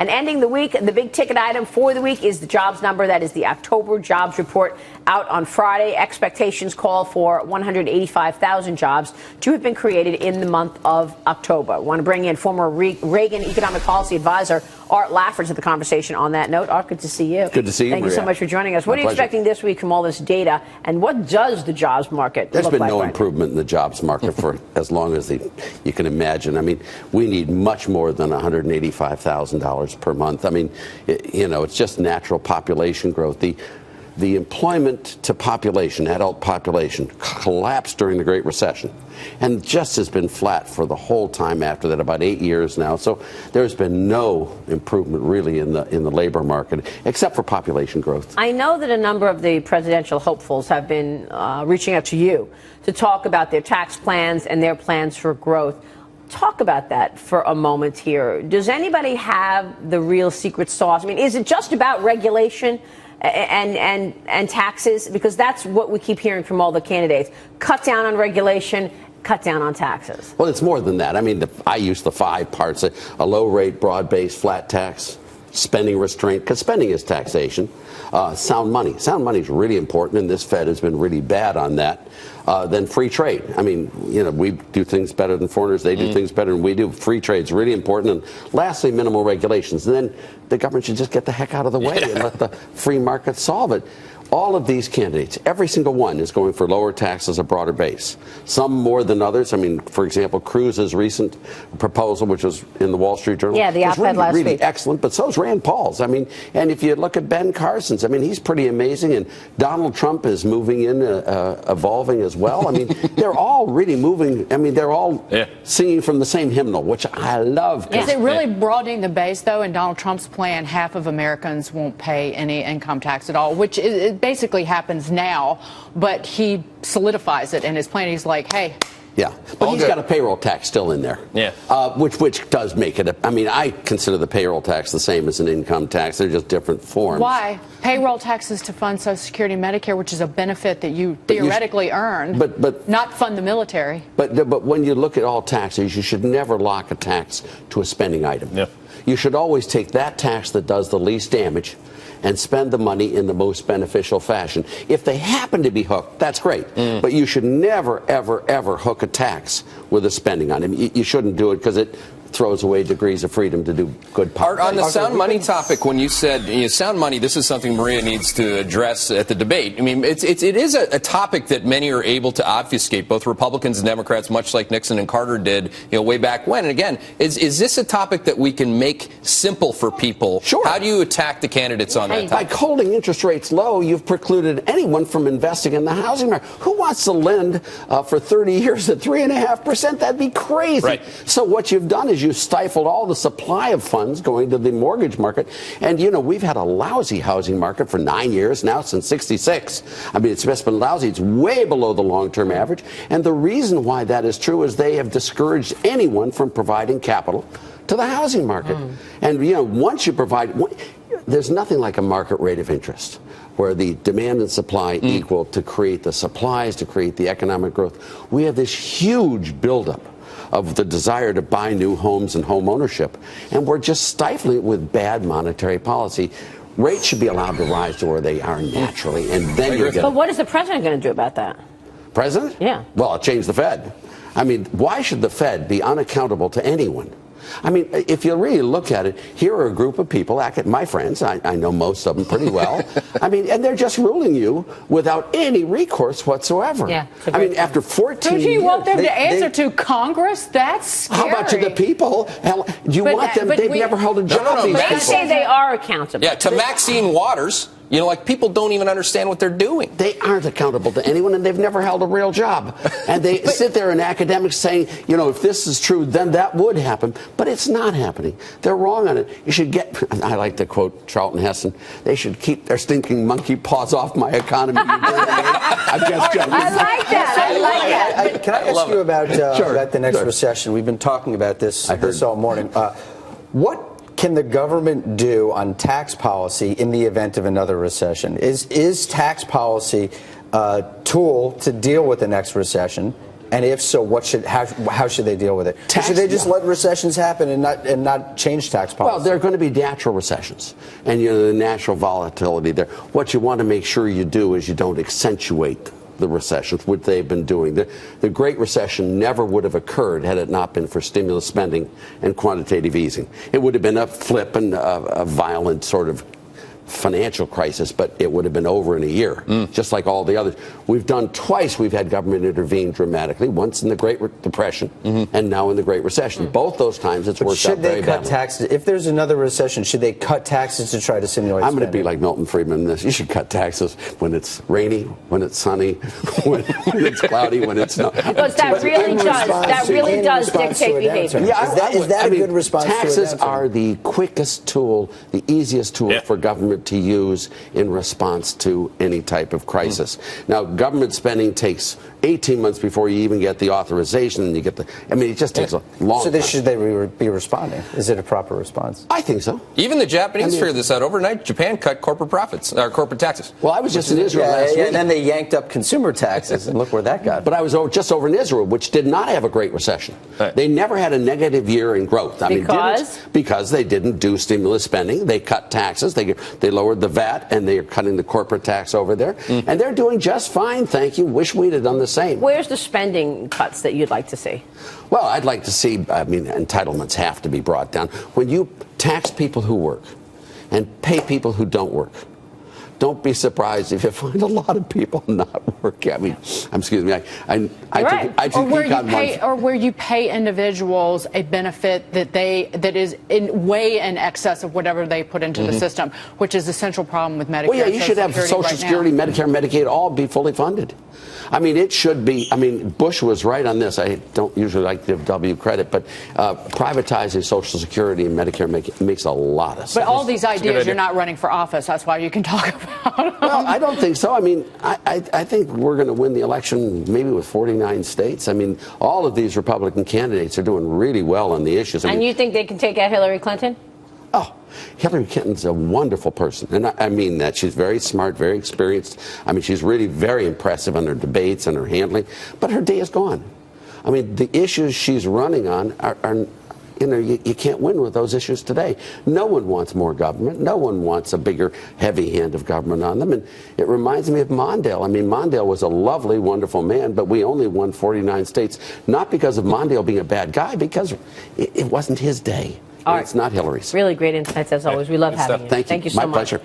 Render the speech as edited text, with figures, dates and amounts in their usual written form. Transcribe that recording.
And ending the week, the big ticket item for the week is the jobs number. That is the October jobs report out on Friday. Expectations call for 185,000 jobs to have been created in the month of October. I want to bring in former Reagan economic policy advisor Art Laffer to the conversation on that note. Art, good to see you. Good to see you, Thank you so much for joining us. What are you expecting this week from all this data, and what does the jobs market look like? There's been no improvement in the jobs market for as long as you can imagine. I mean, we need much more than $185,000 per month. I mean, it's just natural population growth. The employment to population, adult population, collapsed during the Great Recession and just has been flat for the whole time after that, about 8 years now. So there's been no improvement really in the labor market except for population growth. I know that a number of the presidential hopefuls have been reaching out to you to talk about their tax plans and their plans for growth. Talk about that for a moment here. Does anybody have the real secret sauce? I mean, is it just about regulation and taxes? Because that's what we keep hearing from all the candidates. Cut down on regulation, cut down on taxes. Well, it's more than that. I mean, I use the 5 parts: a low rate, broad-based, flat tax, spending restraint, because spending is taxation, sound money. Sound money is really important, and this Fed has been really bad on that. Then free trade. I mean, we do things better than foreigners. They do things better than we do. Free trade is really important. And lastly, minimal regulations. And then the government should just get the heck out of the way and let the free market solve it. All of these candidates, every single one is going for lower taxes, a broader base. Some more than others. I mean, for example, Cruz's recent proposal, which was in the Wall Street Journal, the op-ed last really week. Excellent. But so's Rand Paul's. I mean, and if you look at Ben Carson's, I mean, he's pretty amazing. And Donald Trump is moving in, evolving as well. I mean, they're all really moving. I mean, they're all singing from the same hymnal, which I love. Is it really broadening the base, though? In Donald Trump's plan, half of Americans won't pay any income tax at all, which is basically happens now, but he solidifies it in his plan. He's like, hey. Yeah, but he's got a payroll tax still in there. Yeah. Which does make it, I mean, I consider the payroll tax the same as an income tax. They're just different forms. Why? Payroll taxes to fund Social Security and Medicare, which is a benefit that you theoretically earn, but not fund the military. But when you look at all taxes, you should never lock a tax to a spending item. Yeah. You should always take that tax that does the least damage and spend the money in the most beneficial fashion. If they happen to be hooked, that's great. But you should never, ever, ever hook a tax with a spending item. You shouldn't do it because it throws away degrees of freedom to do good policy. Art, on the sound money topic, when you said sound money, this is something Maria needs to address at the debate. I mean, it is a topic that many are able to obfuscate, both Republicans and Democrats, much like Nixon and Carter did, way back when. And again, is this a topic that we can make simple for people? Sure. How do you attack the candidates on that topic? By holding interest rates low, you've precluded anyone from investing in the housing market. Who wants to lend for 30 years at 3.5%? That'd be crazy. Right. So what you've done is you stifled all the supply of funds going to the mortgage market. And, we've had a lousy housing market for 9 years now, since 66. I mean, it's just been lousy. It's way below the long-term average. And the reason why that is true is they have discouraged anyone from providing capital to the housing market. And, once you provide, there's nothing like a market rate of interest where the demand and supply equal to create the supplies, to create the economic growth. We have this huge buildup of the desire to buy new homes and home ownership. And we're just stifling it with bad monetary policy. Rates should be allowed to rise to where they are naturally. And then you get. But what is the president going to do about that? President? Yeah. Well, change the Fed. I mean, why should the Fed be unaccountable to anyone? I mean, if you really look at it, here are a group of people, my friends, I know most of them pretty well. I mean, and they're just ruling you without any recourse whatsoever. Yeah, I mean, after 14 years. Who do you want them to answer to? Congress? That's scary. How about to the people? Hell, do you want them? They've never held a job. No, They say they are accountable. Yeah, to Maxine Waters. Like people don't even understand what they're doing. They aren't accountable to anyone, and they've never held a real job. And they sit there in academics saying, if this is true, then that would happen. But it's not happening. They're wrong on it. You should I like to quote Charlton Heston, they should keep their stinking monkey paws off my economy. I'm just joking. I like that. Can I ask you about the next recession? We've been talking about this all morning. What can the government do on tax policy in the event of another recession? Is tax policy a tool to deal with the next recession? And if so, how should they deal with it? Should they just let recessions happen and not change tax policy? Well, there are going to be natural recessions, and the natural volatility there. What you want to make sure you do is you don't accentuate the recessions, which they've been doing. The Great Recession never would have occurred had it not been for stimulus spending and quantitative easing. It would have been a flip and a violent sort of financial crisis, but it would have been over in a year, just like all the others. We've done twice, we've had government intervene dramatically, once in the Great Depression and now in the Great Recession. Both those times it's worked out very badly. Should they cut taxes? If there's another recession, should they cut taxes to try to simulate I'm going to be like Milton Friedman in this. You should cut taxes when it's rainy, when it's sunny, when it's cloudy, when it's not. Because that really does dictate behavior. Yeah, is that a good response to it? Taxes are the quickest tool, the easiest tool for government to use in response to any type of crisis. Now, government spending takes 18 months before you even get the authorization, and you get it just takes a long time. So should they be responding? Is it a proper response? I think so. Even the Japanese figured this out overnight. Japan cut corporate corporate taxes. Well, I was just in Israel last week. And then they yanked up consumer taxes, and look where that got. But I was just over in Israel, which did not have a Great Recession. Right. They never had a negative year in growth. Because they didn't do stimulus spending. They cut taxes. They lowered the VAT, and they're cutting the corporate tax over there. And they're doing just fine, thank you. Wish we'd have done the same. Where's the spending cuts that you'd like to see? Well, I'd like to see, entitlements have to be brought down. When you tax people who work and pay people who don't work, don't be surprised if you find a lot of people not working. Excuse me. Or where you pay individuals a benefit that is way in excess of whatever they put into the system, which is the central problem with Medicare. Well, yeah, you should have Social Security, Medicare, Medicaid all be fully funded. It should be. Bush was right on this. I don't usually like to give W credit, but privatizing Social Security and Medicare makes a lot of sense. But all these ideas, you're not running for office. That's why you can talk about them. Well, I don't think so. I think we're going to win the election maybe with 49 states. All of these Republican candidates are doing really well on the issues. And you think they can take out Hillary Clinton? Oh, Hillary Clinton's a wonderful person. And I mean that. She's very smart, very experienced. She's really very impressive on her debates and her handling. But her day is gone. The issues she's running on are you can't win with those issues today. No one wants more government. No one wants a bigger, heavy hand of government on them. And it reminds me of Mondale. Mondale was a lovely, wonderful man, but we only won 49 states, not because of Mondale being a bad guy, because it wasn't his day. It's not Hillary's. Really great insights, as always. We love having you. Thank you. So much. My pleasure.